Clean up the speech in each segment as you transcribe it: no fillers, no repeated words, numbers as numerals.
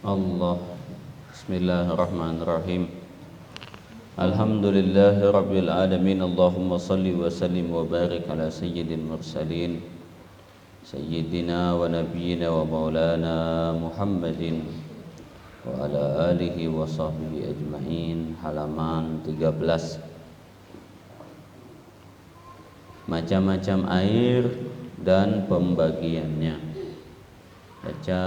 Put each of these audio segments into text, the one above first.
Allah. Bismillahirrahmanirrahim. Alhamdulillahi rabbil alamin. Allahumma salli wa sallim wa barik ala sayyidil mursalin sayyidina wa nabiyyina wa maulana Muhammadin wa ala alihi wa sahbihi ajma'in. Halaman 13. Macam-macam air dan pembagiannya. Baca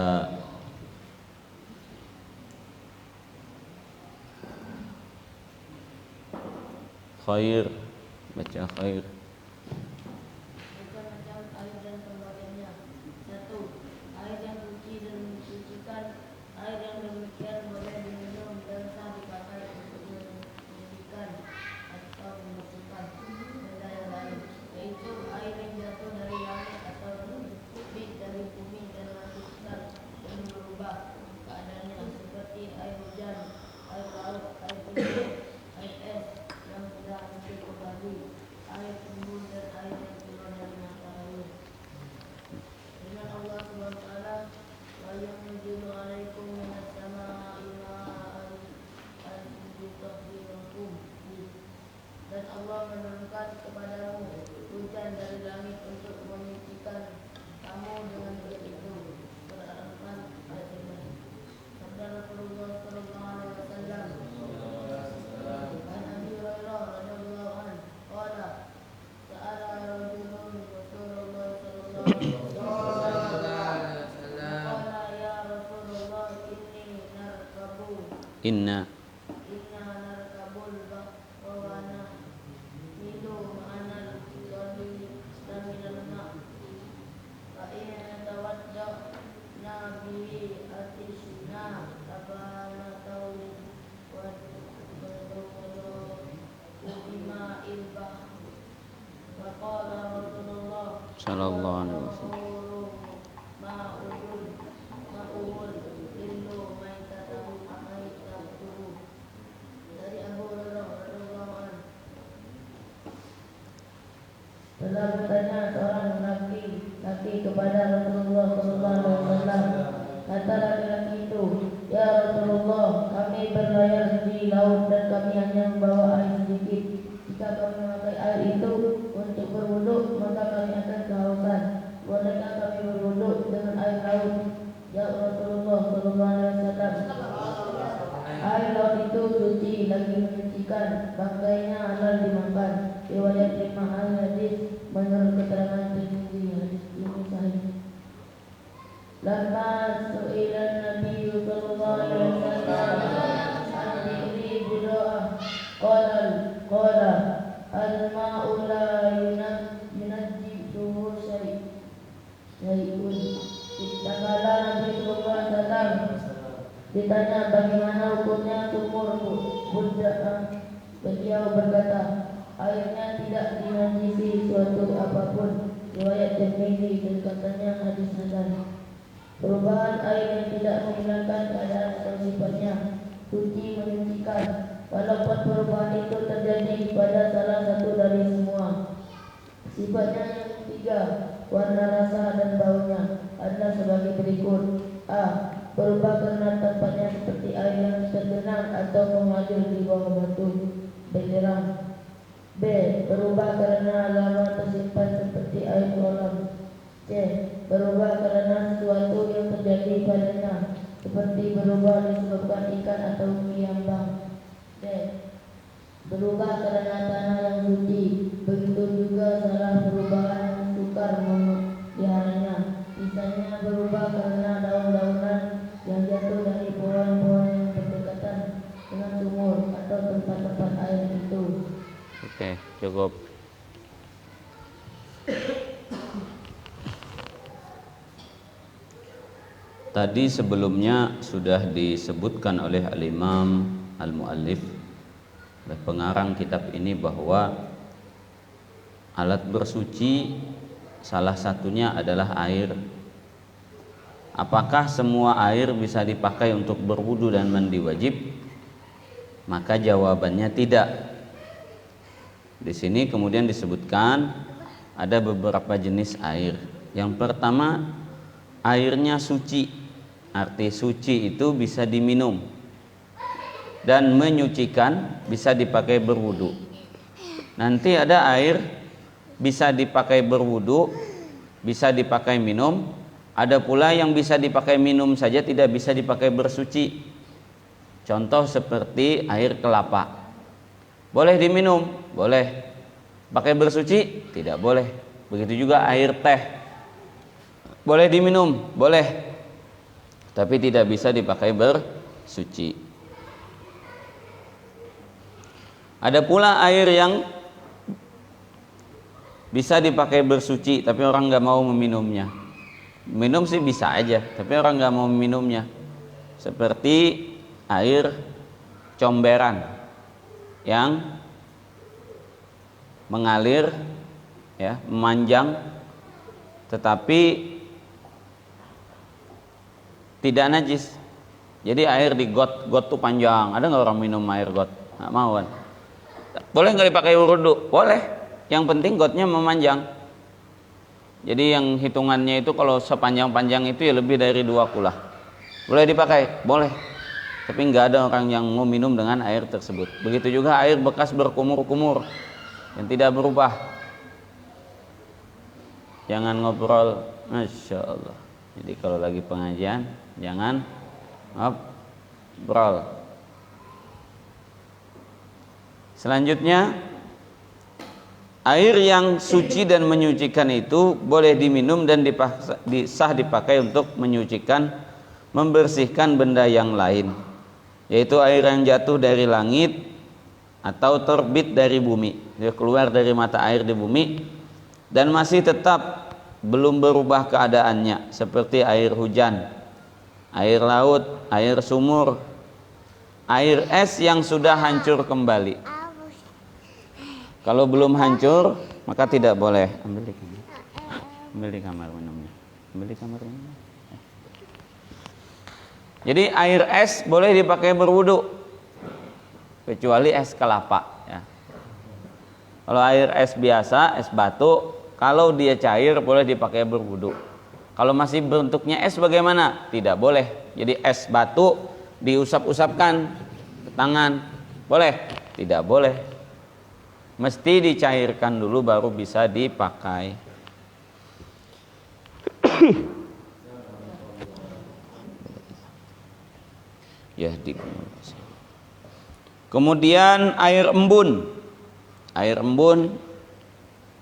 khair, baca khair. Macam-macam air dan pembagiannya. 1. Air yang suci dan mensucikan. Air yang demikian boleh diminum dan sah dipakai untuk menyucikan atau membersihkan benda yang lain, yaitu air yang jatuh dari langit atau terbit dari bumi dan masukkan dan berubah keadaannya, seperti air hujan, air laut, air hujan, air es yang sudah hancur kembali, air embun dan air yang keluar dari matahari. Firman Allah Subhanahu wa taala, wa yunzilu 'alaikum minas samaa'i ma'an litahhirakum bih. Dan Allah menurunkan kepadamu hujan dari langit untuk menyucikan kamu dengan itu. Al-Anfal ayat 5. Sabda Rasulullah sallallahu alaihi wasallam, an Abi Hurairah radhiyallahu anhu qala sa'ala rajulun Rasulullah sallallahu alaihi wasallam qala ya Rasulullah Inna narkabul bahwana milu ma'anal qalil minal ma' fa in tawadda nabi atishna tabana tawli wa bima ilbah wa qala Rasulullah sallallahu alaihi wasallam. ma'ul illu maitatahu amaitatuhu. Dari Abu Hurairah radhiyallahu anhu, telah bertanya seorang laki kepada Rasulullah sallallahu alaihi wasallam. Kata laki-laki itu, ya Rasulullah, kami berlayar di laut dan kami hanya membawa air sedikit. Jika kami memakai air itu untuk berwudu, maka kami akan kehausan. Bolehkah kami berwudu dengan air laut? Ya Rasulullah sallallahu alaihi wasallam, air laut itu suci lagi menyucikan, pakainya halal dimakan. Riwayat Imam Al-Hadis menurut keterangan Tirmidzi. Hadis ini sahih. Lama su'ilan Nabi sallallahu alaihi wasallam an-diri budoa qala al-ma'u la yunajjisuhu syai'un. Tatkala Nabi sallallahu alaihi wasallam ditanya bagaimana hukumnya sumur buddha, beliau berkata, airnya tidak dinajisi suatu apapun. Riwayat Tirmidzi dan katanya hadis hasan. Perubahan air yang tidak menghilangkan keadaan atau sifatnya, suci menyucikan, walaupun perubahan itu terjadi pada salah satu dari semua. Sifatnya yang ketiga, warna, rasa dan baunya adalah sebagai berikut. A. Berubah karena tempatnya seperti air yang tergenang atau mengalir di bawah batu belerang. B. Berubah karena lama tersimpan seperti air kolam. C. Berubah karena sesuatu yang terjadi padanya, seperti berubah disebabkan ikan atau kiambang. D. Berubah karena tanah yang suci. Begitu juga salah perubahan sukar memeliharanya. Misalnya berubah karena daun-daunan yang jatuh dari pohon-pohon yang berdekatan dengan sumur atau tempat-tempat air itu. Oke, cukup. Tadi sebelumnya sudah disebutkan oleh Al-Imam Al-Muallif, oleh pengarang kitab ini, bahwa alat bersuci salah satunya adalah air. Apakah semua air bisa dipakai untuk berwudu dan mandi wajib? Maka jawabannya tidak. Di sini kemudian disebutkan ada beberapa jenis air. Yang pertama, airnya suci. Arti suci itu bisa diminum, dan menyucikan bisa dipakai berwudu. Nanti ada air bisa dipakai berwudu, bisa dipakai minum. Ada pula yang bisa dipakai minum saja, tidak bisa dipakai bersuci. Contoh seperti air kelapa. Boleh diminum, boleh. Pakai bersuci, tidak boleh. Begitu juga air teh. Boleh diminum, boleh. Tapi tidak bisa dipakai bersuci. Ada pula air yang bisa dipakai bersuci, tapi orang nggak mau meminumnya. Minum sih bisa aja, tapi orang nggak mau meminumnya. Seperti air comberan yang mengalir, ya, memanjang, tetapi tidak najis. Jadi air di got tuh panjang. Ada nggak orang minum air got? Nggak mau kan? Boleh nggak dipakai wudu? Boleh. Yang penting gotnya memanjang. Jadi yang hitungannya itu kalau sepanjang-panjang itu ya lebih dari 2 kulah. Boleh dipakai? Boleh. Tapi nggak ada orang yang mau minum dengan air tersebut. Begitu juga air bekas berkumur-kumur yang tidak berubah. Jangan ngobrol, Masya Allah. Jadi kalau lagi pengajian jangan ngobrol. Selanjutnya, air yang suci dan menyucikan itu boleh diminum dan sah dipakai untuk menyucikan, membersihkan benda yang lain, yaitu air yang jatuh dari langit atau terbit dari bumi. Dia keluar dari mata air di bumi dan masih tetap belum berubah keadaannya, seperti air hujan, air laut, air sumur, air es yang sudah hancur kembali. Kalau belum hancur maka tidak boleh. Ambil di kamar minumnya. Jadi air es boleh dipakai berwudu, kecuali es kelapa, ya. Kalau air es biasa, es batu, kalau dia cair boleh dipakai berwudu. Kalau masih bentuknya es bagaimana? Tidak boleh. Jadi es batu diusap-usapkan ke tangan, boleh? Tidak boleh. Mesti dicairkan dulu baru bisa dipakai. Ya, kemudian air embun. Air embun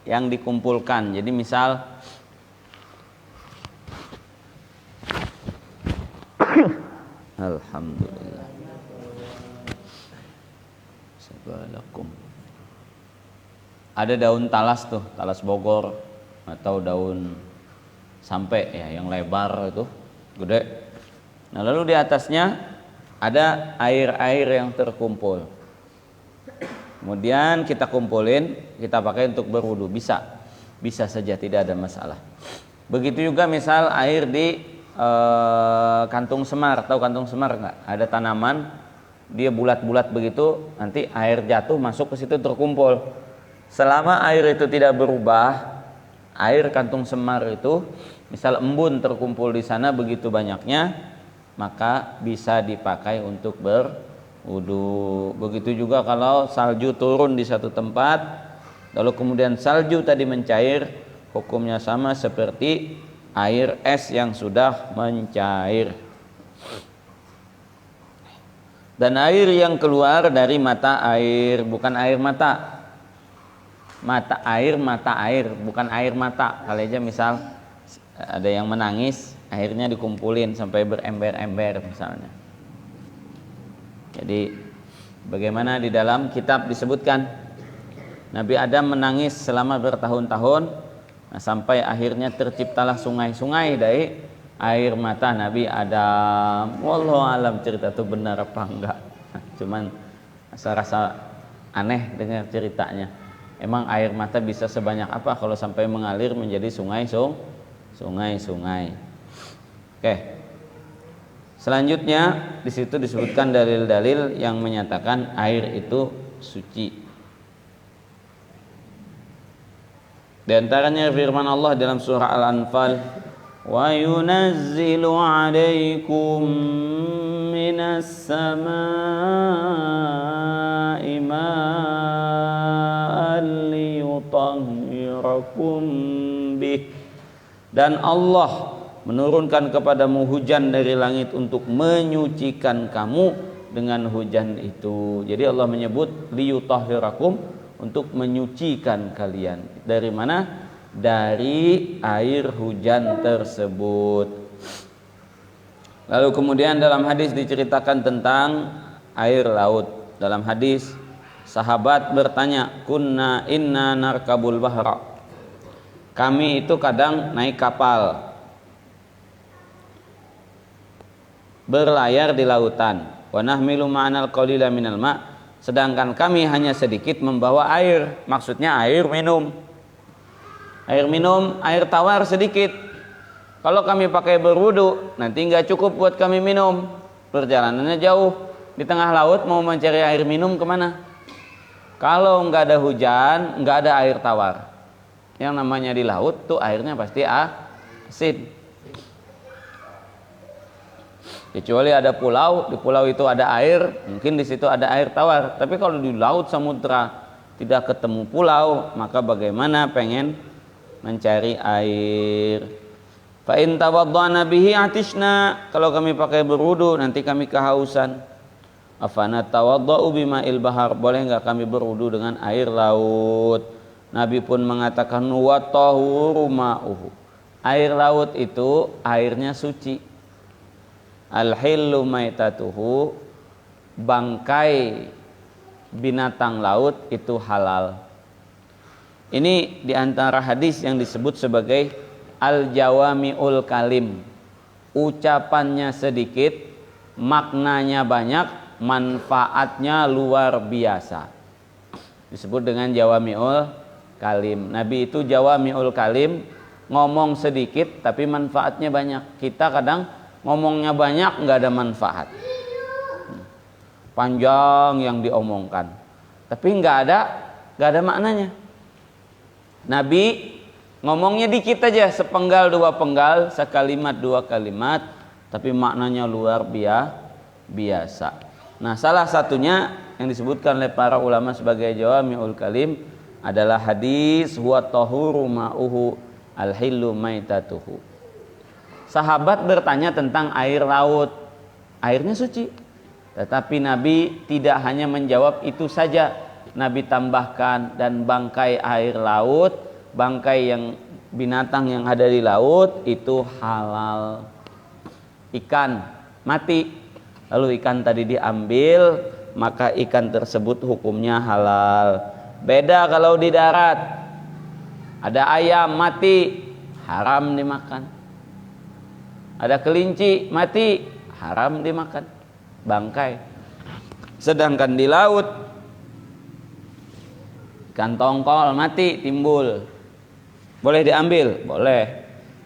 yang dikumpulkan. Jadi misal alhamdulillah. Sabalakum. Ada daun talas tuh, talas Bogor atau daun sampai ya yang lebar itu, gede. Nah, lalu di atasnya ada air-air yang terkumpul. Kemudian kita kumpulin, kita pakai untuk berwudu, bisa saja, tidak ada masalah. Begitu juga misal air di kantung semar, tahu kantung semar nggak? Ada tanaman, dia bulat-bulat begitu, nanti air jatuh masuk ke situ terkumpul. Selama air itu tidak berubah, air kantung semar itu, misal embun terkumpul di sana begitu banyaknya, maka bisa dipakai untuk berwudu. Begitu juga kalau salju turun di satu tempat, lalu kemudian salju tadi mencair, hukumnya sama seperti air es yang sudah mencair. Dan air yang keluar dari mata air, bukan air mata. Mata air, bukan air mata. Kalau aja misal ada yang menangis, airnya dikumpulin sampai berember-ember misalnya. Jadi bagaimana di dalam kitab disebutkan Nabi Adam menangis selama bertahun-tahun, nah, sampai akhirnya terciptalah sungai-sungai dari air mata Nabi Adam. Wallahu alam cerita itu benar apa enggak. Cuman saya rasa aneh dengar ceritanya. Emang air mata bisa sebanyak apa kalau sampai mengalir menjadi sungai-sungai. Oke. Selanjutnya di situ disebutkan dalil-dalil yang menyatakan air itu suci. Di antaranya firman Allah dalam surah Al-Anfal, وينزل عليكم من السماء ماء ليطهركم به. Dan Allah menurunkan kepadamu hujan dari langit untuk menyucikan kamu dengan hujan itu. Jadi Allah menyebut liyutahhirakum, untuk menyucikan kalian. Dari mana? Dari air hujan tersebut. Lalu kemudian dalam hadis diceritakan tentang air laut. Dalam hadis sahabat bertanya, kunna inna narkabul bahra. Kami itu kadang naik kapal, berlayar di lautan. Wa nahmilu ma'anal qalila minal ma', sedangkan kami hanya sedikit membawa air, maksudnya air minum. Air minum, air tawar sedikit. Kalau kami pakai berwudu, nanti nggak cukup buat kami minum. Perjalanannya jauh, di tengah laut mau mencari air minum kemana? Kalau nggak ada hujan, nggak ada air tawar. Yang namanya di laut tuh airnya pasti asin. Kecuali ada pulau, di pulau itu ada air, mungkin di situ ada air tawar. Tapi kalau di laut samudra tidak ketemu pulau, maka bagaimana pengen mencari air? Fa in tawaddana bihi atishna, kalau kami pakai berwudu nanti kami kehausan. Afana tawaddau bima'il bahar, boleh enggak kami berwudu dengan air laut? Nabi pun mengatakan wa tahuru ma'uhu, air laut itu airnya suci. Al-hillu maitatuhu, bangkai binatang laut itu halal. Ini diantara hadis yang disebut sebagai al-jawami'ul kalim. Ucapannya sedikit, maknanya banyak, manfaatnya luar biasa. Disebut dengan jawami'ul kalim. Nabi itu jawami'ul kalim, ngomong sedikit tapi manfaatnya banyak. Kita kadang ngomongnya banyak nggak ada manfaat, panjang yang diomongkan tapi nggak ada maknanya. Nabi ngomongnya dikit aja, sepenggal dua penggal, sekalimat dua kalimat, tapi maknanya luar biasa. Nah, salah satunya yang disebutkan oleh para ulama sebagai jawami'ul kalim adalah hadis huwa tahuru ma'uhu al-hillu maitatuhu. Sahabat bertanya tentang air laut, airnya suci. Tetapi Nabi tidak hanya menjawab itu saja. Nabi tambahkan, dan bangkai air laut, bangkai yang binatang yang ada di laut itu halal. Ikan mati, lalu ikan tadi diambil, maka ikan tersebut hukumnya halal. Beda kalau di darat, ada ayam mati, haram dimakan. Ada kelinci mati, haram dimakan, bangkai. Sedangkan di laut, ikan tongkol mati timbul, boleh diambil? Boleh.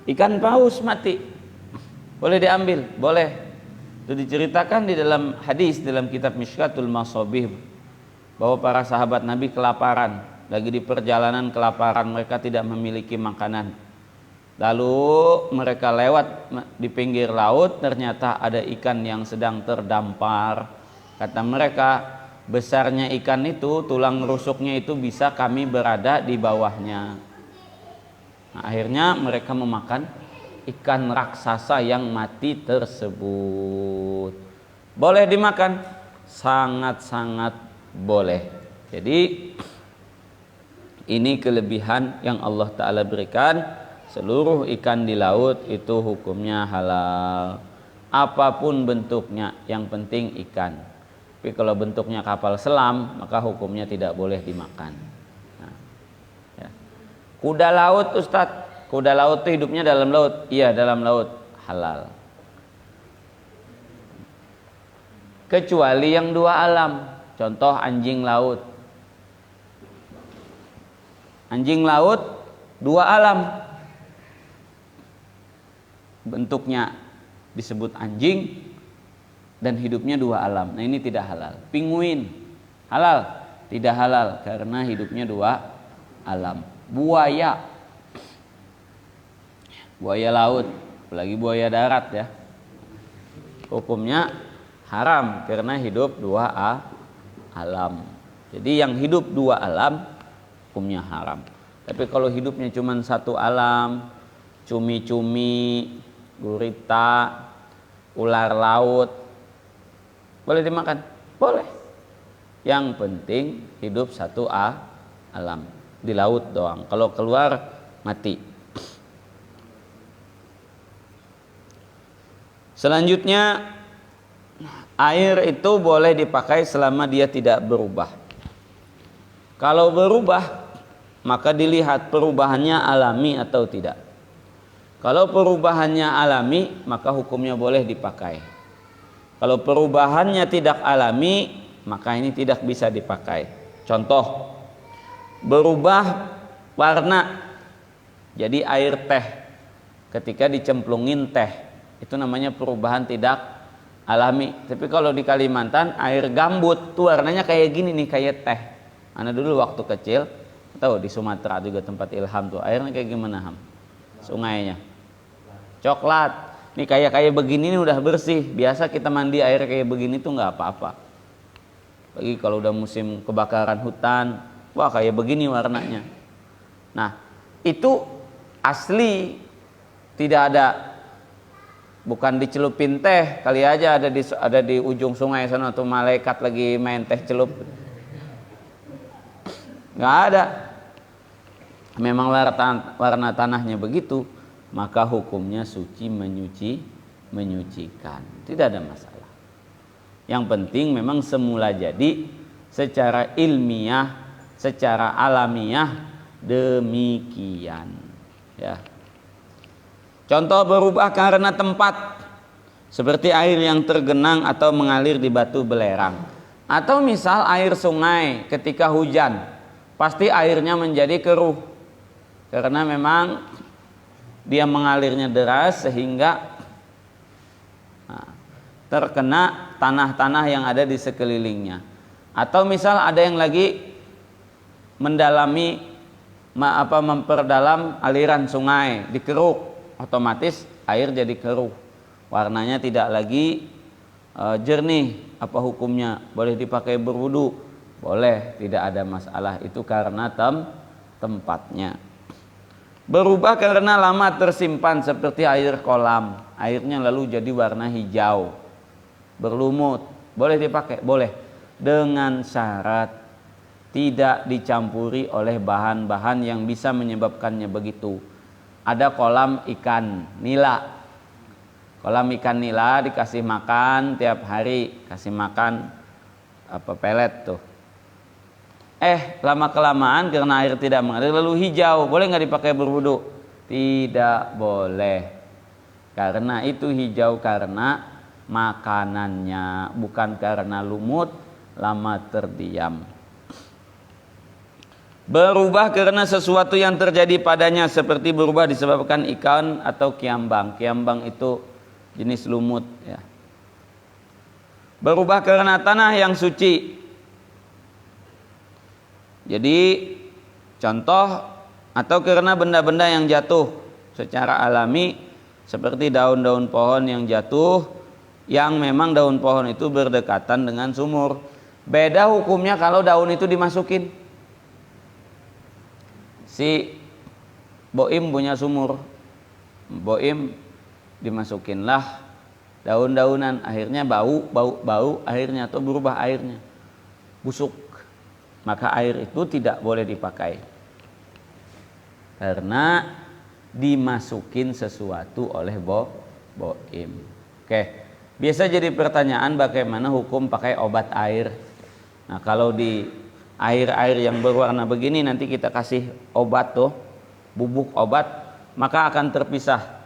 Ikan paus mati, boleh diambil? Boleh. Itu diceritakan di dalam hadis dalam kitab Mishkatul Masabih bahwa para sahabat Nabi kelaparan, lagi di perjalanan kelaparan, mereka tidak memiliki makanan. Lalu mereka lewat di pinggir laut, ternyata ada ikan yang sedang terdampar. Kata mereka, besarnya ikan itu, tulang rusuknya itu bisa kami berada di bawahnya. Nah, akhirnya mereka memakan ikan raksasa yang mati tersebut. Boleh dimakan? Sangat-sangat boleh. Jadi ini kelebihan yang Allah Ta'ala berikan. Seluruh ikan di laut itu hukumnya halal, apapun bentuknya, yang penting ikan. Tapi kalau bentuknya kapal selam, maka hukumnya tidak boleh dimakan. Nah, ya. Kuda laut, Ustadz, kuda laut itu hidupnya dalam laut? Iya, dalam laut, halal. Kecuali yang dua alam, contoh anjing laut. Anjing laut dua alam, bentuknya disebut anjing dan hidupnya dua alam. Nah, ini tidak halal. Pinguin halal? Tidak halal karena hidupnya dua alam. Buaya laut apalagi buaya darat ya. Hukumnya haram karena hidup dua alam. Jadi yang hidup dua alam hukumnya haram. Tapi kalau hidupnya cuma satu alam, cumi-cumi, gurita, ular laut, boleh dimakan? Boleh. Yang penting hidup satu alam, di laut doang. Kalau keluar mati. Selanjutnya, air itu boleh dipakai selama dia tidak berubah. Kalau berubah, maka dilihat perubahannya alami atau tidak. Kalau perubahannya alami, maka hukumnya boleh dipakai. Kalau perubahannya tidak alami, maka ini tidak bisa dipakai. Contoh, berubah warna jadi air teh ketika dicemplungin teh, itu namanya perubahan tidak alami. Tapi kalau di Kalimantan air gambut tuh warnanya kayak gini nih, kayak teh. Ana dulu waktu kecil tahu di Sumatera juga tempat Ilham tuh airnya kayak gimana Ham? Sungainya coklat. Nih kayak begini nih udah bersih. Biasa kita mandi air kayak begini tuh nggak apa-apa. Bagi kalau udah musim kebakaran hutan, wah kayak begini warnanya. Nah itu asli, tidak ada, bukan dicelupin teh, kali aja ada di ujung sungai sana tuh malaikat lagi main teh celup. Nggak ada. Memang warna tanahnya begitu, maka hukumnya suci menyucikan. Tidak ada masalah. Yang penting memang semula jadi secara ilmiah, secara alamiah demikian. Ya. Contoh berubah karena tempat, seperti air yang tergenang atau mengalir di batu belerang. Atau misal air sungai ketika hujan, pasti airnya menjadi keruh. Karena memang dia mengalirnya deras sehingga terkena tanah-tanah yang ada di sekelilingnya. Atau misal ada yang lagi memperdalam aliran sungai, dikeruk, otomatis air jadi keruh, warnanya tidak lagi jernih. Apa hukumnya? Boleh dipakai berwudu? Boleh, tidak ada masalah. Itu karena tempatnya. Berubah karena lama tersimpan, seperti air kolam, airnya lalu jadi warna hijau, berlumut. Boleh dipakai? Boleh, dengan syarat tidak dicampuri oleh bahan-bahan yang bisa menyebabkannya begitu. Ada kolam ikan nila. Kolam ikan nila dikasih makan tiap hari, kasih makan pelet tuh. Lama kelamaan karena air tidak mengalir lalu hijau, boleh nggak dipakai berwudu? Tidak boleh. Karena itu hijau karena makanannya, bukan karena lumut lama terdiam. Berubah karena sesuatu yang terjadi padanya, seperti berubah disebabkan ikan atau kiambang. Kiambang itu jenis lumut ya. Berubah karena tanah yang suci. Jadi contoh, atau karena benda-benda yang jatuh secara alami, seperti daun-daun pohon yang jatuh, yang memang daun pohon itu berdekatan dengan sumur. Beda hukumnya kalau daun itu dimasukin. Si Boim punya sumur, Boim dimasukinlah daun-daunan, akhirnya bau airnya atau berubah airnya, busuk. Maka air itu tidak boleh dipakai karena dimasukin sesuatu oleh Boim. Oke, biasa jadi pertanyaan bagaimana hukum pakai obat air. Nah kalau di air-air yang berwarna begini nanti kita kasih obat tuh, bubuk obat, maka akan terpisah.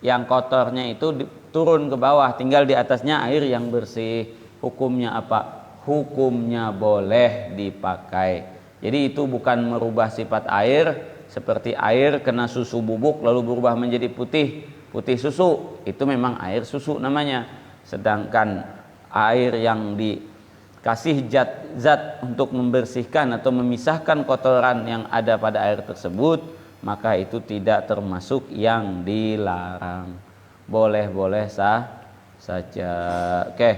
Yang kotornya itu turun ke bawah, tinggal di atasnya air yang bersih. Hukumnya apa? Hukumnya boleh dipakai. Jadi itu bukan merubah sifat air, seperti air kena susu bubuk lalu berubah menjadi putih susu, itu memang air susu namanya. Sedangkan air yang dikasih zat untuk membersihkan atau memisahkan kotoran yang ada pada air tersebut, maka itu tidak termasuk yang dilarang. boleh-boleh saja. Oke.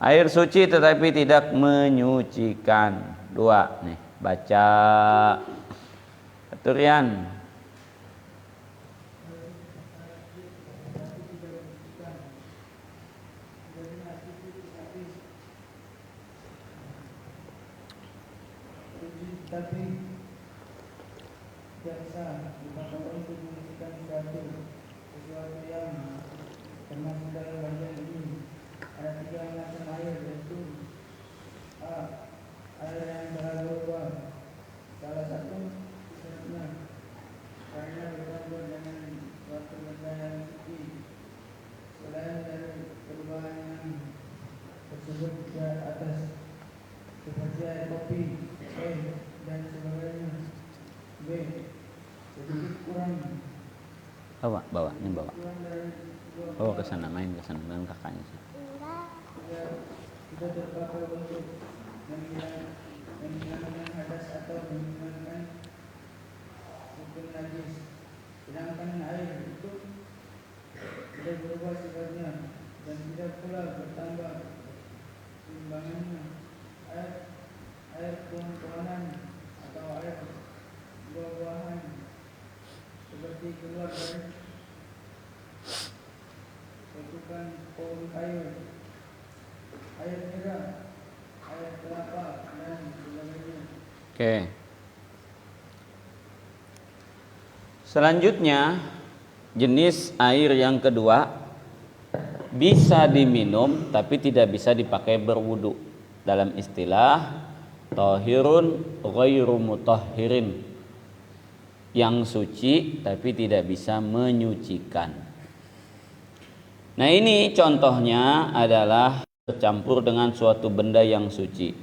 Air suci tetapi tidak menyucikan. 2 nih, baca. Aturian. Tapi biasa dipakai untuk menyucikan sesuatu yang termasuk dalam bagian ini. Ada 3 macam air, yaitu A. Air yang telah berubah. Salah satu syaratnya karena bercampur dengan suatu benda yang suci. Selain dari perubahan yang tersebut di atas, seperti air kopi, dan sebagainya. B. Sedikit kurang. Bawa ke sana, main ke sana dengan kakaknya sih. Tidak terpakai untuk menghilangkan hadas atau menghilangkan hukum najis. Sedangkan air itu tidak berubah sifatnya dan tidak pula bertambah timbangannya. Air tuan-tuanan atau air buah-buahan seperti keluar dari ketukan pohon kayu, air merah, air kelapa, dan sebagainya. Oke. Selanjutnya, jenis air yang kedua bisa diminum tapi tidak bisa dipakai berwudu. Dalam istilah tahirun ghairu mutahhirin, yang suci tapi tidak bisa menyucikan. Nah, ini contohnya adalah bercampur dengan suatu benda yang suci.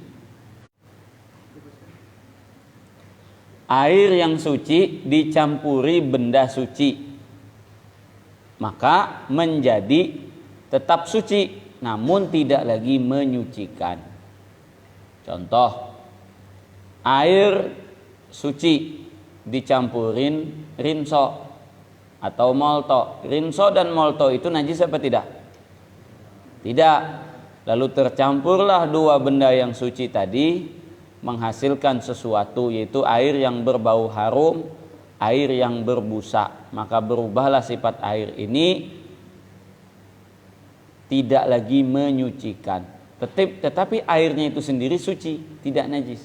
Air yang suci dicampuri benda suci, maka menjadi tetap suci namun tidak lagi menyucikan. Contoh, air suci dicampurin rinso atau molto. Rinso dan molto itu najis apa tidak? Tidak. Lalu tercampurlah 2 benda yang suci tadi, menghasilkan sesuatu, yaitu air yang berbau harum, air yang berbusa. Maka berubahlah sifat air ini, tidak lagi menyucikan. Tetapi airnya itu sendiri suci, tidak najis.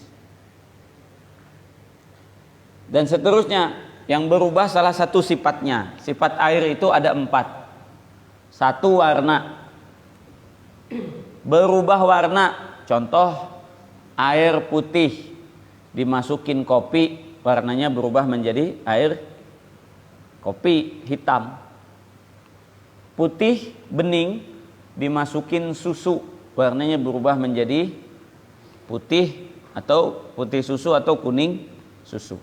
Dan seterusnya, yang berubah salah satu sifatnya. Sifat air itu ada 4. 1, warna. Berubah warna. Contoh, air putih dimasukin kopi, warnanya berubah menjadi air kopi hitam. Putih bening dimasukin susu, warnanya berubah menjadi putih atau putih susu atau kuning susu.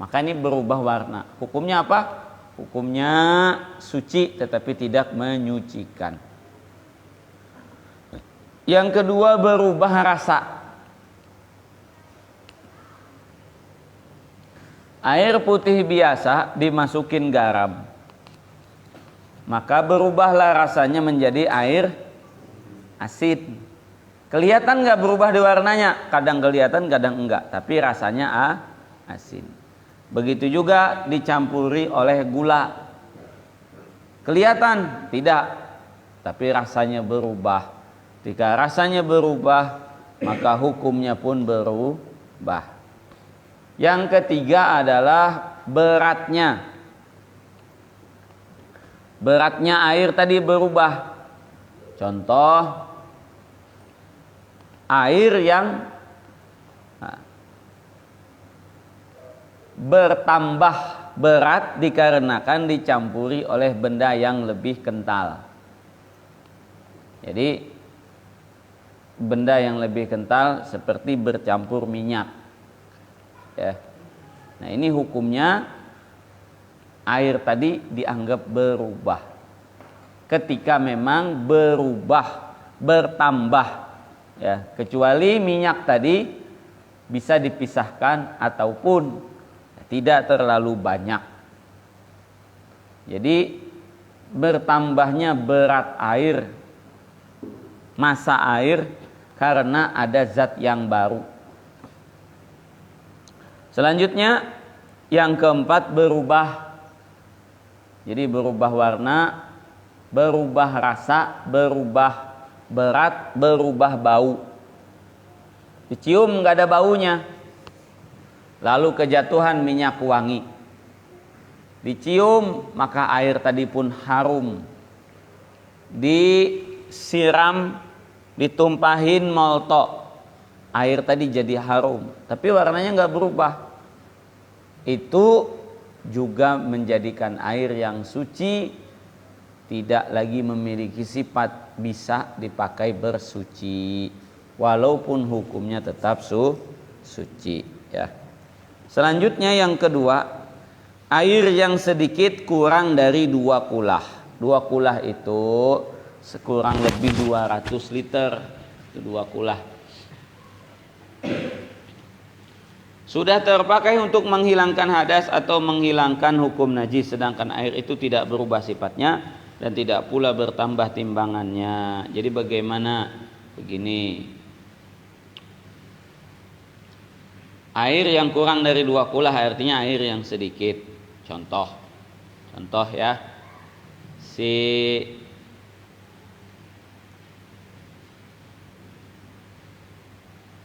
Maka ini berubah warna. Hukumnya apa? Hukumnya suci tetapi tidak menyucikan. Yang kedua, berubah rasa. Air putih biasa dimasukin garam, maka berubahlah rasanya menjadi air asin. Kelihatan nggak berubah di warnanya? Kadang kelihatan, kadang enggak. Tapi rasanya asin. Begitu juga dicampuri oleh gula. Kelihatan? Tidak. Tapi rasanya berubah. Jika rasanya berubah, maka hukumnya pun berubah. Yang ketiga adalah beratnya. Beratnya air tadi berubah. Contoh, air yang bertambah berat dikarenakan dicampuri oleh benda yang lebih kental. Jadi benda yang lebih kental seperti bercampur minyak. Ya. Nah, ini hukumnya air tadi dianggap berubah. Ketika memang berubah, bertambah, ya, kecuali minyak tadi bisa dipisahkan ataupun tidak terlalu banyak. Jadi bertambahnya berat air, massa air, karena ada zat yang baru. Selanjutnya yang keempat, berubah. Jadi berubah warna, berubah rasa, berubah berat, berubah bau. Dicium nggak ada baunya, lalu kejatuhan minyak wangi. Dicium maka air tadi pun harum. Disiram, ditumpahin molto, air tadi jadi harum, tapi warnanya nggak berubah. Itu juga menjadikan air yang suci tidak lagi memiliki sifat bisa dipakai bersuci, walaupun hukumnya tetap suci ya. Selanjutnya yang kedua, air yang sedikit kurang dari 2 kulah. 2 kulah itu sekurang lebih 200 liter. Itu 2 kulah. Sudah terpakai untuk menghilangkan hadas atau menghilangkan hukum najis, sedangkan air itu tidak berubah sifatnya dan tidak pula bertambah timbangannya. Jadi bagaimana? Begini. Air yang kurang dari 2 kulah artinya air yang sedikit. Contoh ya.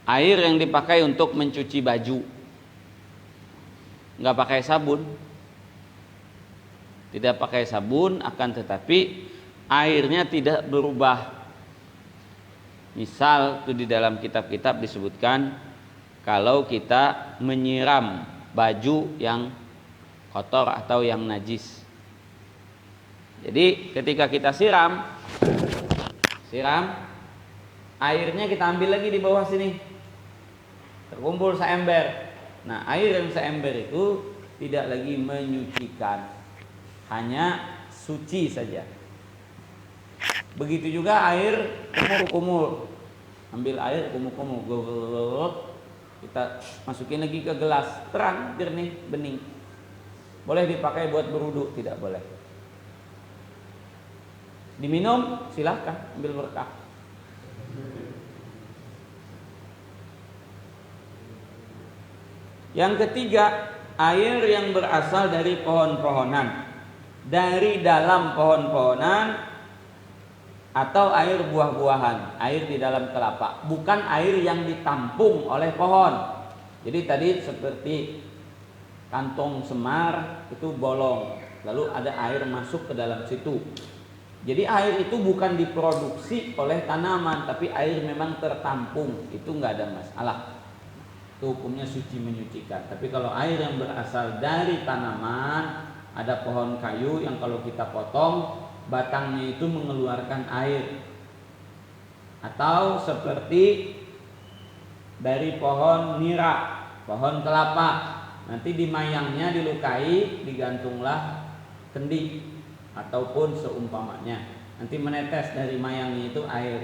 Air yang dipakai untuk mencuci baju, nggak pakai sabun, tidak pakai sabun, akan tetapi airnya tidak berubah. Misal itu di dalam kitab-kitab disebutkan, kalau kita menyiram baju yang kotor atau yang najis, jadi ketika kita siram, airnya kita ambil lagi di bawah sini, terkumpul seember. Nah, air yang seember itu tidak lagi menyucikan, hanya suci saja. Begitu juga air kumur-kumur. Ambil air kumur-kumur, kita masukin lagi ke gelas, terang, jernih, bening. Boleh dipakai buat berwudu? Tidak boleh. Diminum silahkan, ambil berkah. Yang ketiga, air yang berasal dari pohon-pohonan, dari dalam pohon-pohonan atau air buah-buahan, air di dalam kelapa, bukan air yang ditampung oleh pohon. Jadi tadi seperti kantong semar itu bolong, lalu ada air masuk ke dalam situ. Jadi air itu bukan diproduksi oleh tanaman, tapi air memang tertampung, itu nggak ada masalah. Itu hukumnya suci menyucikan. Tapi kalau air yang berasal dari tanaman, ada pohon kayu yang kalau kita potong batangnya itu mengeluarkan air, atau seperti dari pohon nira, pohon kelapa, nanti di mayangnya dilukai, digantunglah kendi ataupun seumpamanya, nanti menetes dari mayangnya itu air.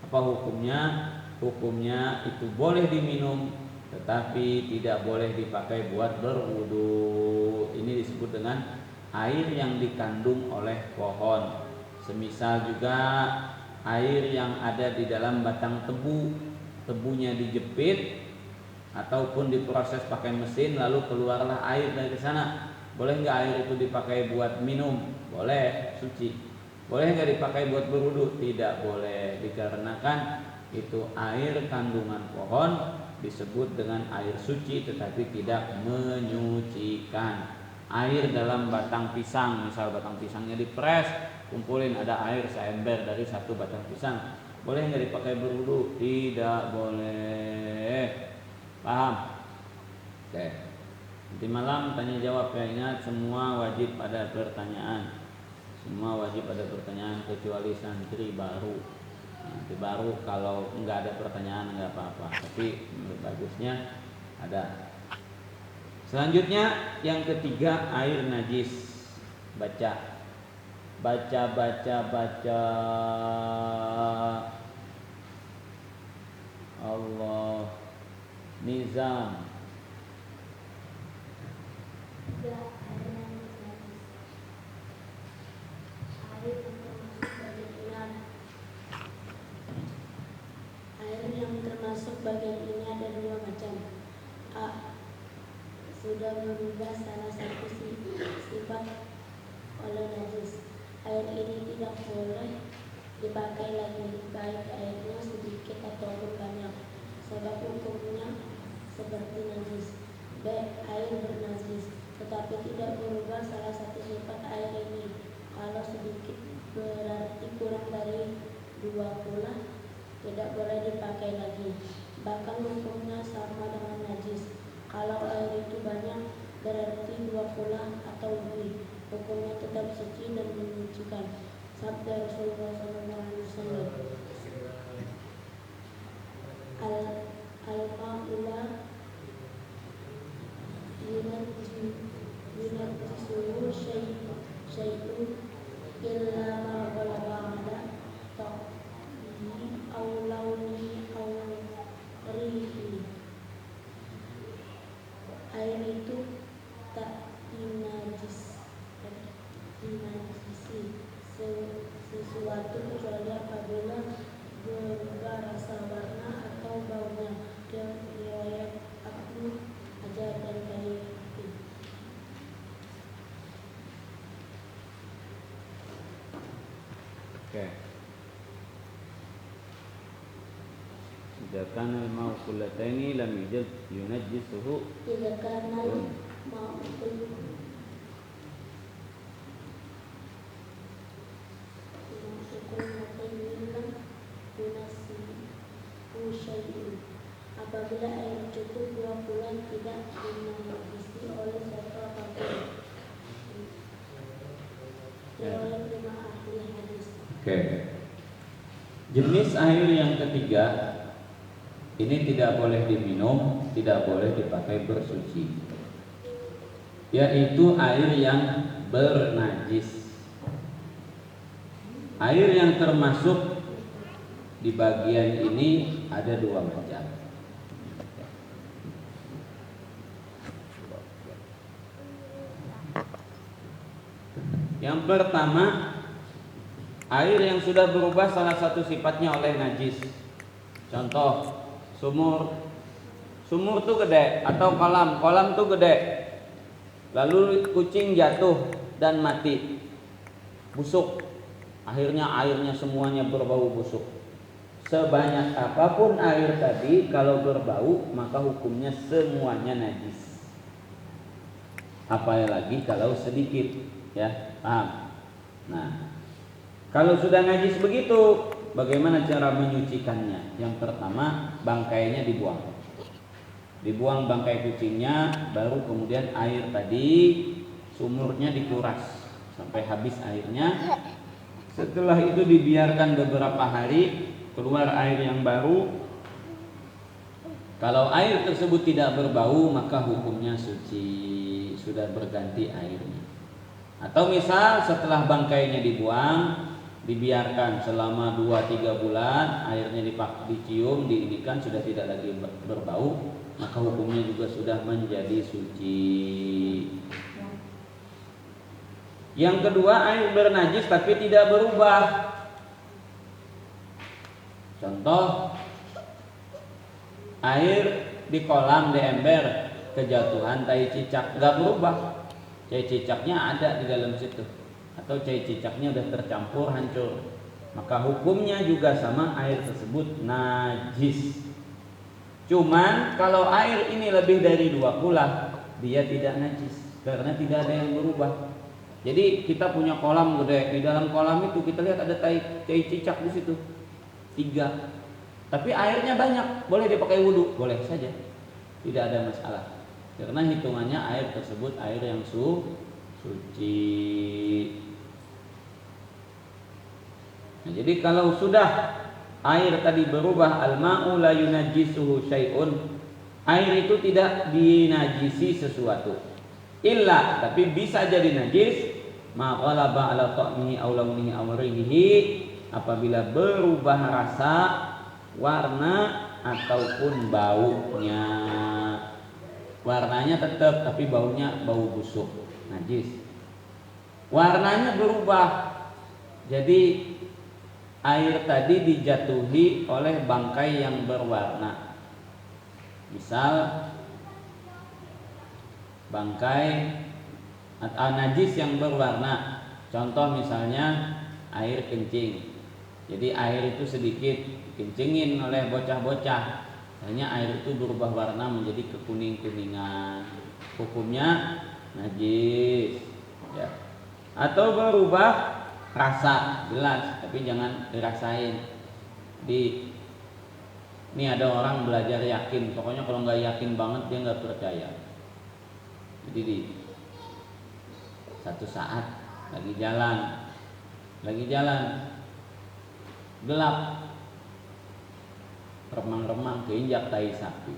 Apa hukumnya? Hukumnya itu boleh diminum, tetapi tidak boleh dipakai buat berwudu. Ini disebut dengan air yang dikandung oleh pohon. Semisal juga air yang ada di dalam batang tebu, tebunya dijepit ataupun diproses pakai mesin lalu keluarlah air dari sana. Boleh nggak air itu dipakai buat minum? Boleh, suci. Boleh nggak dipakai buat berwudu? Tidak boleh, dikarenakan itu air kandungan pohon, disebut dengan air suci tetapi tidak menyucikan. Air dalam batang pisang, misal batang pisangnya dipres, kumpulin ada air seember dari satu batang pisang, boleh nggak dipakai berwudu? Tidak boleh. Paham? Oke. Nanti malam tanya jawab ya, ingat semua wajib ada pertanyaan. Semua wajib ada pertanyaan kecuali santri baru. Nanti baru kalau nggak ada pertanyaan nggak apa-apa, tapi bagusnya ada. Selanjutnya yang ketiga, air najis. Baca Allah nizam. juga berubah salah satu sifat oleh najis. Air ini tidak boleh dipakai lagi, baik airnya sedikit ataupun banyak, sebab hukumnya seperti najis. B. Air bernajis, tetapi tidak berubah salah satu sifat air ini. Kalau sedikit berarti kurang dari 2 kula, tidak boleh dipakai lagi, bahkan hukumnya sama dengan najis. Kalau air itu banyak berarti 2 kula atau lebih, hukumnya tetap suci dan menyucikan. Sabda Rasulullah SAW. Al-ma'ula yunajjisuhu syai'un illa ma ghalaba ala ta'yihi aw launihi aw rihi. Air itu tak dinajisi sesuatu kecuali apabila berubah rasa, warna atau baunya. Riwayat Abu Hajar dan Baihaqi. Oke. Idza kana al-ma'u qullataini lam yunajjisuhu. Idza kana al-ma'u apabila air cukup 2 bulan tidak dinajisi oleh suatu apapun. Riwayat 5 ahli hadis. Oke. Jenis air yang ketiga ini tidak boleh diminum, tidak boleh dipakai bersuci, yaitu air yang bernajis. Air yang termasuk di bagian ini ada 2 macam. Yang pertama, air yang sudah berubah salah satu sifatnya oleh najis. Contoh, sumur. Sumur tuh gede, atau kolam. Kolam tuh gede. Lalu kucing jatuh dan mati. Busuk. Akhirnya airnya semuanya berbau busuk. Sebanyak apapun air tadi, kalau berbau maka hukumnya semuanya najis. Apalagi kalau sedikit, ya, paham? Nah, kalau sudah najis begitu, bagaimana cara menyucikannya? Yang pertama, bangkainya dibuang. Dibuang bangkai kucingnya, baru kemudian air tadi, sumurnya dikuras sampai habis airnya. Setelah itu dibiarkan beberapa hari, keluar air yang baru. Kalau air tersebut tidak berbau, maka hukumnya suci, sudah berganti airnya. Atau misal setelah bangkainya dibuang, dibiarkan selama 2-3 bulan, airnya dicium, diinikan, sudah tidak lagi berbau, maka hukumnya juga sudah menjadi suci. Yang kedua, air bernajis tapi tidak berubah. Contoh, air di kolam, di ember, kejatuhan tai cicak, nggak berubah. Tai cicaknya ada di dalam situ, atau tai cicaknya udah tercampur hancur, maka hukumnya juga sama, air tersebut najis. Cuman kalau air ini lebih dari 2 kula, dia tidak najis karena tidak ada yang berubah. Jadi kita punya kolam gede, di dalam kolam itu kita lihat ada tai cicak di situ 3, tapi airnya banyak, boleh dipakai wudhu, boleh saja, tidak ada masalah, karena hitungannya air tersebut air yang suci. Nah, jadi kalau sudah air tadi berubah, al-ma'u la yunajjisuhu syai'un, air itu tidak dinajisi sesuatu, illa, tapi bisa jadi najis, ma ghalaba ala ta'mihi aw launihi aw rihihi, apabila berubah rasa, warna ataupun baunya. Warnanya tetap tapi baunya bau busuk, najis. Warnanya berubah, jadi air tadi dijatuhi oleh bangkai yang berwarna. Misal bangkai najis yang berwarna. Contoh misalnya air kencing. Jadi air itu sedikit kencingin oleh bocah-bocah, hanya air itu berubah warna menjadi kekuning-kuningan, hukumnya najis ya. Atau berubah rasa, jelas, tapi jangan dirasain. Ini ada orang belajar yakin, pokoknya kalau nggak yakin banget dia nggak percaya. Jadi di satu saat lagi jalan gelap, remang-remang keinjak tai sapi,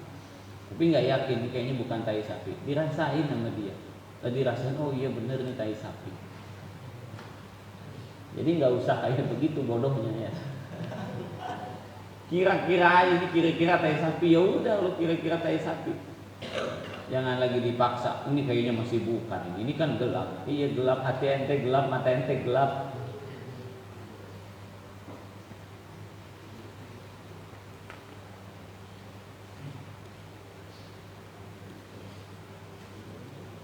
tapi nggak yakin kayaknya bukan tai sapi, dirasain sama dia, dirasain oh iya bener nih tai sapi. Jadi nggak usah kayak begitu bodohnya ya. Kira-kira tai sapi, ya udah lo kira-kira tai sapi. Jangan lagi dipaksa. Ini kayaknya masih bukan. Ini kan gelap. Iya gelap, hati ente gelap, mata ente gelap.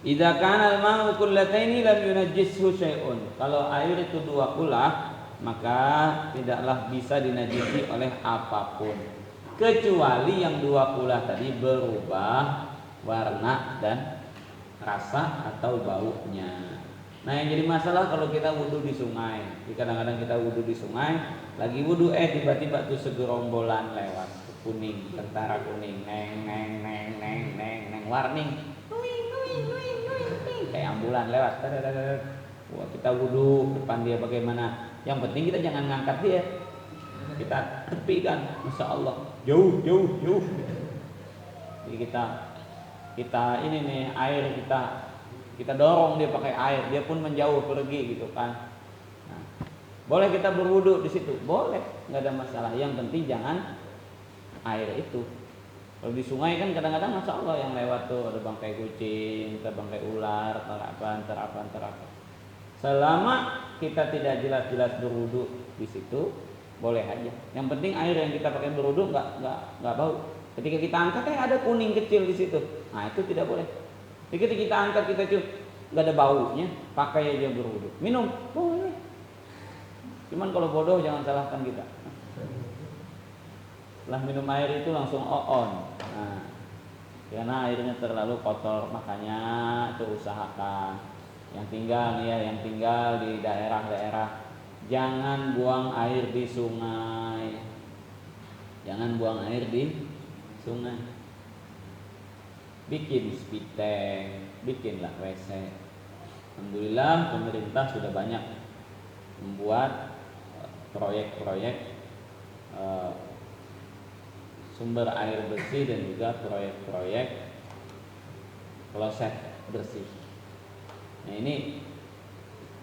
Idza kana al-ma'u kullataini lam yunajjishu syai'un. Kalau air itu dua kulah, maka tidaklah bisa dinajisi oleh apapun kecuali yang dua kulah tadi berubah warna dan rasa atau baunya. Nah yang jadi masalah kalau kita wudhu di sungai. Kadang-kadang kita wudhu di sungai, lagi wudhu tiba-tiba tuh segerombolan lewat kuning, tentara kuning, neng, warning, kayak ambulan lewat. Wah, kita wudhu depan dia bagaimana? Yang penting kita jangan ngangkat dia, kita tepikan, masya Allah, jauh. Jadi kita ini nih air kita dorong dia pakai air, dia pun menjauh pergi gitu kan. Nah, boleh kita berwudu di situ, boleh, nggak ada masalah. Yang penting jangan air itu. Kalau di sungai kan kadang-kadang masya Allah yang lewat tuh ada bangkai kucing, ada bangkai ular, terapan. Selama kita tidak jelas-jelas berwudu di situ, boleh aja. Yang penting air yang kita pakai berwudu nggak bau. Ketika kita angkat ada kuning kecil di situ, nah itu tidak boleh. Ketika kita angkat kita cium nggak ada baunya, pakai aja berwudu. Minum boleh. Cuman kalau bodoh jangan salahkan kita. Setelah minum air itu langsung on. Nah, karena airnya terlalu kotor, makanya itu usahakan. Yang tinggal di daerah-daerah, jangan buang air di sungai. Jangan buang air di sungai. Bikin spiteng, bikinlah WC. Alhamdulillah pemerintah sudah banyak membuat proyek-proyek sumber air bersih dan juga proyek-proyek kloset bersih. Nah ini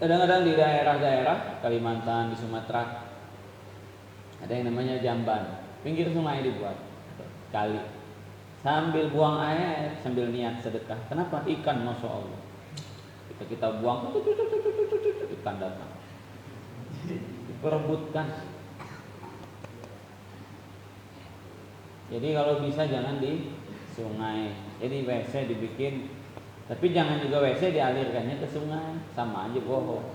kadang-kadang di daerah-daerah Kalimantan, di Sumatera ada yang namanya jamban, pinggir sungai dibuat kali, sambil buang air sambil niat sedekah. Kenapa? Ikan, masya Allah. Kita buang, ikan datang, diperebutkan. Jadi kalau bisa jangan di sungai. Jadi WC dibikin, tapi jangan juga WC dialirkannya ke sungai, sama aja bohong.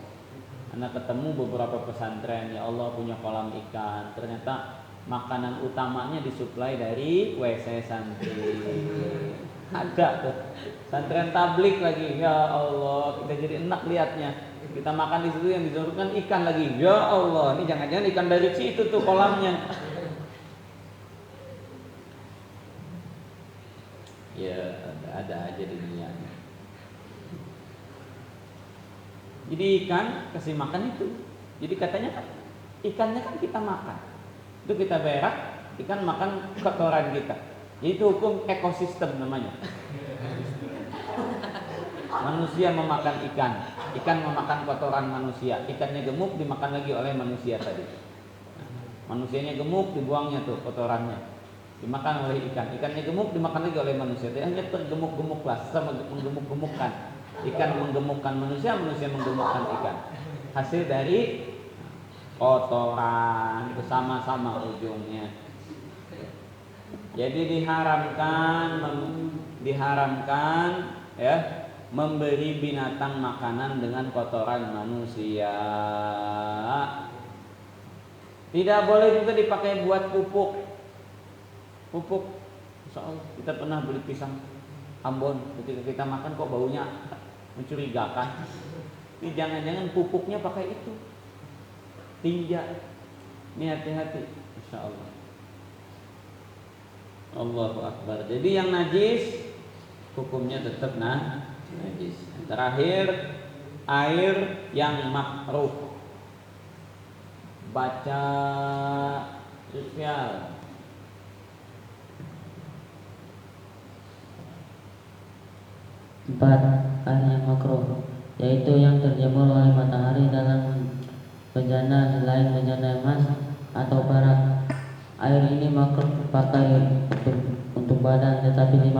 Anak ketemu beberapa pesantren, ya Allah punya kolam ikan, ternyata makanan utamanya disuplai dari WC santri. Ada tuh santren tablik lagi, ya Allah, kita jadi enak lihatnya. Kita makan di situ yang disuruhkan ikan lagi, ya Allah, ini jangan-jangan ikan dari situ tuh kolamnya. Ya ada aja di dunia. Jadi ikan kasih makan itu. Jadi katanya kan ikannya kan kita makan. Itu kita berak, ikan makan kotoran kita. Jadi itu hukum ekosistem namanya. Manusia memakan ikan, ikan memakan kotoran manusia. Ikannya gemuk dimakan lagi oleh manusia tadi. Manusianya gemuk dibuangnya tuh kotorannya, dimakan oleh ikan. Ikannya gemuk dimakan lagi oleh manusia. Dia hanya tergemuk-gemuklah, sama menggemuk-gemukkan. Ikan menggemukkan manusia, manusia menggemukkan ikan. Hasil dari kotoran bersama-sama ujungnya. Jadi diharamkan ya, memberi binatang makanan dengan kotoran manusia. Tidak boleh juga dipakai buat pupuk. Insya Allah kita pernah beli pisang Ambon, ketika kita makan kok baunya mencurigakan. Ini jangan-jangan pupuknya pakai itu, tinja. Ini hati-hati, insya Allah. Allahu Akbar. Jadi yang najis hukumnya tetap najis. Terakhir, air yang makruh. Baca sosial. Empat, air yang makruh, yaitu yang terjemur oleh matahari dalam bejana selain bejana emas atau perak. Air ini makruh dipakai untuk badan, tetapi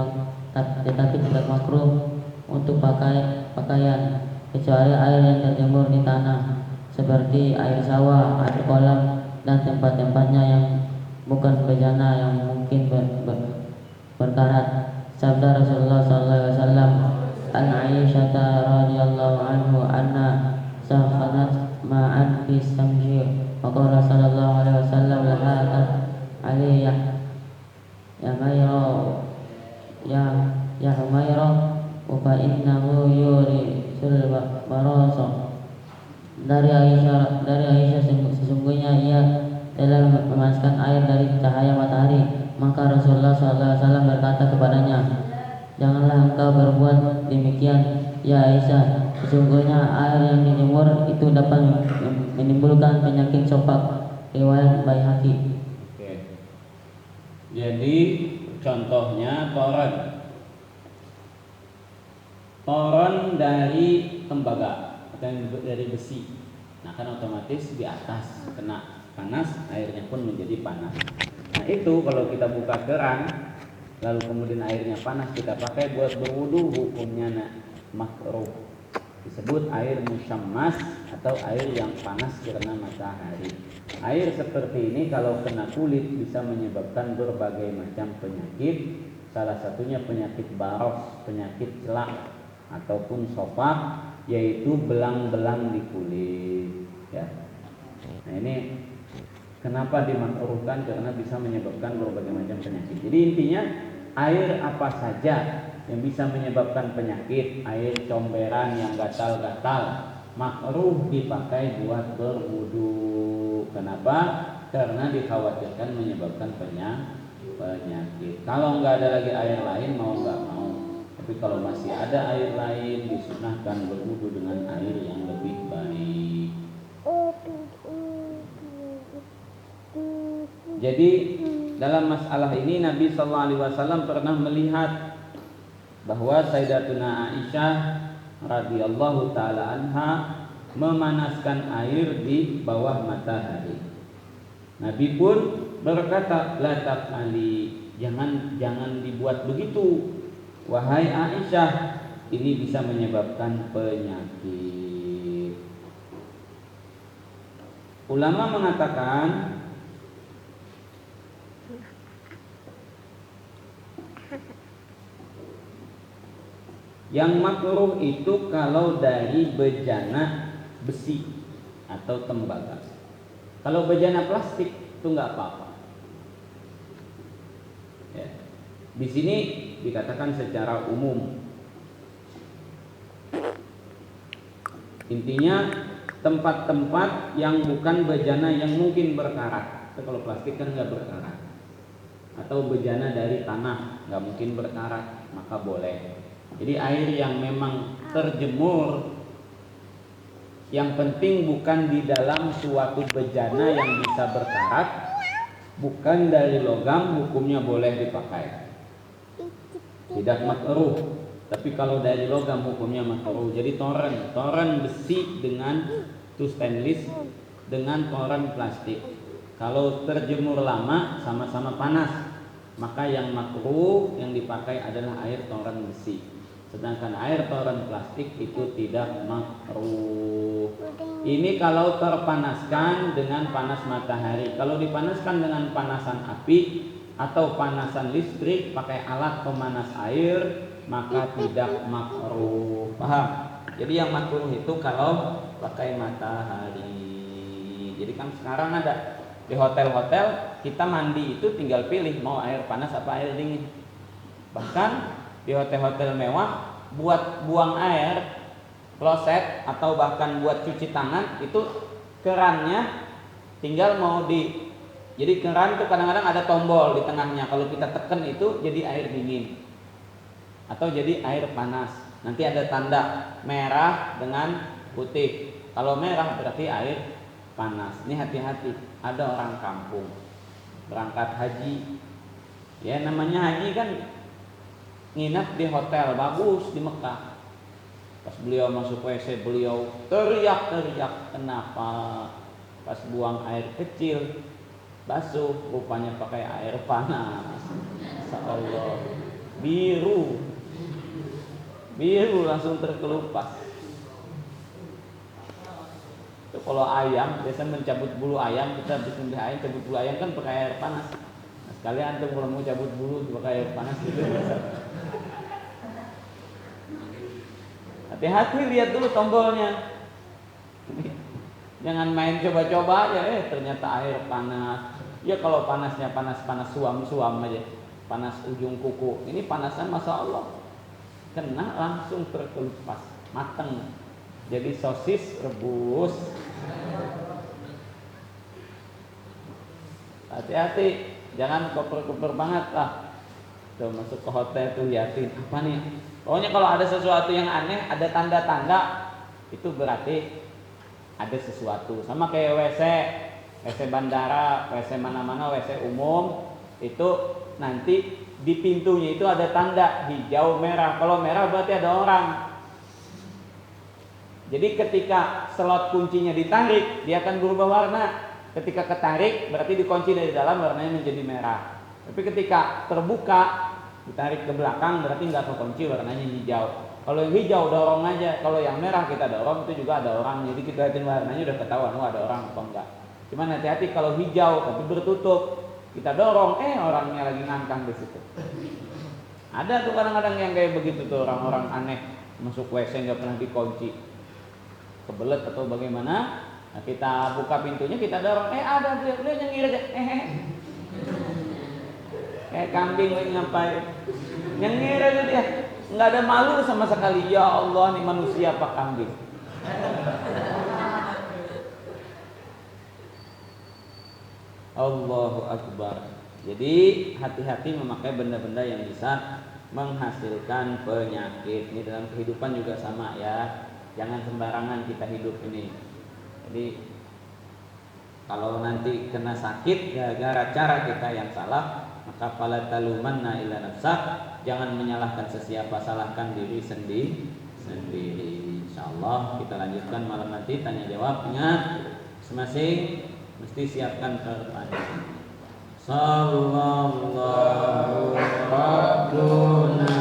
tidak makruh untuk pakaian, kecuali air yang terjemur di tanah, seperti air sawah, air kolam, dan tempat-tempatnya yang bukan bejana yang mungkin berkarat. Sabda Rasulullah SAW, an Aisyah radhiyallahu anhu anna sakhanat ma'an fi samshi, maka Rasulullah alaihi wasallam laha aliyah ya mayra ya Humairah wa innahu yurisul barasa. Dari Aisyah sesungguhnya ia telah memanaskan air dari cahaya matahari. Maka Rasulullah SAW berkata kepadanya, janganlah engkau berbuat demikian, ya Aisyah. Sesungguhnya air yang dijemur itu dapat menimbulkan penyakit sopak. Riwayat Baihaqi. Oke. Jadi contohnya toron dari tembaga atau dari besi. Nah kan otomatis di atas kena panas, airnya pun menjadi panas. Nah itu kalau kita buka keran lalu kemudian airnya panas, kita pakai buat berwudu, hukumnya makruh. Disebut air musyammas atau air yang panas karena matahari. Air seperti ini kalau kena kulit bisa menyebabkan berbagai macam penyakit. Salah satunya penyakit baros, penyakit celak ataupun sopak, yaitu belang-belang di kulit, ya. Nah ini kenapa dimakruhkan? Karena bisa menyebabkan berbagai macam penyakit. Jadi intinya air apa saja yang bisa menyebabkan penyakit, air comberan yang gatal-gatal, makruh dipakai buat berwudu. Kenapa? Karena dikhawatirkan menyebabkan penyakit. Kalau nggak ada lagi air lain, mau nggak mau. Tapi kalau masih ada air lain, disunahkan berwudu dengan air yang lebih baik. Jadi dalam masalah ini Nabi SAW pernah melihat bahwa Sayyidatuna Aisyah radhiyallahu taala anha memanaskan air di bawah matahari. Nabi pun berkata, la taf'ali, jangan dibuat begitu wahai Aisyah, ini bisa menyebabkan penyakit. Ulama mengatakan yang makruh itu kalau dari bejana besi atau tembaga. Kalau bejana plastik itu nggak apa-apa. Ya. Di sini dikatakan secara umum. Intinya tempat-tempat yang bukan bejana yang mungkin berkarat. Kalau plastik kan nggak berkarat. Atau bejana dari tanah nggak mungkin berkarat, maka boleh. Jadi air yang memang terjemur, yang penting bukan di dalam suatu bejana yang bisa berkarat, bukan dari logam, hukumnya boleh dipakai, tidak makruh. Tapi kalau dari logam hukumnya makruh. Jadi toren besi dengan stainless dengan toren plastik, kalau terjemur lama sama-sama panas, maka yang makruh yang dipakai adalah air toren besi. Sedangkan air toren plastik itu tidak makruh. Ini kalau terpanaskan dengan panas matahari. Kalau dipanaskan dengan panasan api atau panasan listrik pakai alat pemanas air, maka tidak makruh. Paham? Jadi yang makruh itu kalau pakai matahari. Jadi kan sekarang ada di hotel-hotel kita mandi itu tinggal pilih mau air panas apa air dingin. Bahkan di hotel-hotel mewah buat buang air kloset atau bahkan buat cuci tangan itu kerannya tinggal mau jadi keran itu kadang-kadang ada tombol di tengahnya. Kalau kita tekan itu jadi air dingin atau jadi air panas. Nanti ada tanda merah dengan putih. Kalau merah berarti air panas. Ini hati-hati. Ada orang kampung berangkat haji. Ya namanya haji kan nginap di hotel bagus di Mekah. Pas beliau masuk WC beliau teriak-teriak. Kenapa? Pas buang air kecil basuh rupanya pakai air panas. Masya Allah. Biru langsung terkelupas. Itu kalau ayam biasa mencabut bulu ayam, kita habis membeli ayam cabut bulu ayam kan pakai air panas. Nah, sekali antum kalau mau cabut bulu pakai air panas gitu. Hati-hati, lihat dulu tombolnya. Jangan main coba-coba aja, ternyata air panas. Ya kalau panasnya panas suam-suam aja, panas ujung kuku. Ini panasnya Masya Allah kena langsung terkelupas, mateng. Jadi sosis rebus. Hati-hati, jangan koper-koper banget lah. Tuh masuk ke hotel tuh liatin apa nih. Pokoknya kalau ada sesuatu yang aneh, ada tanda-tanda, itu berarti ada sesuatu. Sama kayak WC bandara, WC mana-mana, WC umum, itu nanti di pintunya itu ada tanda hijau merah. Kalau merah berarti ada orang. Jadi ketika slot kuncinya ditarik, dia akan berubah warna. Ketika ketarik berarti dikunci dari dalam, warnanya menjadi merah. Tapi ketika terbuka, ditarik ke belakang berarti nggak kekunci, warnanya hijau. Kalau yang hijau dorong aja, kalau yang merah kita dorong itu juga ada orang. Jadi kita lihatin warnanya udah ketahuan, ada orang apa enggak. Cuman hati-hati kalau hijau tapi bertutup, kita dorong, orangnya lagi ngangkang di situ. Ada tuh kadang-kadang yang kayak begitu tuh, orang-orang aneh masuk WC nggak pernah dikunci, kebelet atau bagaimana. Nah, kita buka pintunya, kita dorong, ada beliau yang ngira aja, kayak kambing lagi ngapain, yang ngira tuh dia nggak ada malu sama sekali. Ya Allah, nih manusia apa kambing? Allahu Akbar. Jadi hati-hati memakai benda-benda yang bisa menghasilkan penyakit. Ini dalam kehidupan juga sama ya. Jangan sembarangan kita hidup ini. Jadi kalau nanti kena sakit gara-gara cara kita yang salah, maka fala talumanna illa nafsak. Jangan menyalahkan sesiapa, salahkan diri sendiri. Insyaallah kita lanjutkan malam nanti tanya jawab. Ingat masing-masing mesti siapkan pertanyaan. Sallallahu Rabbuna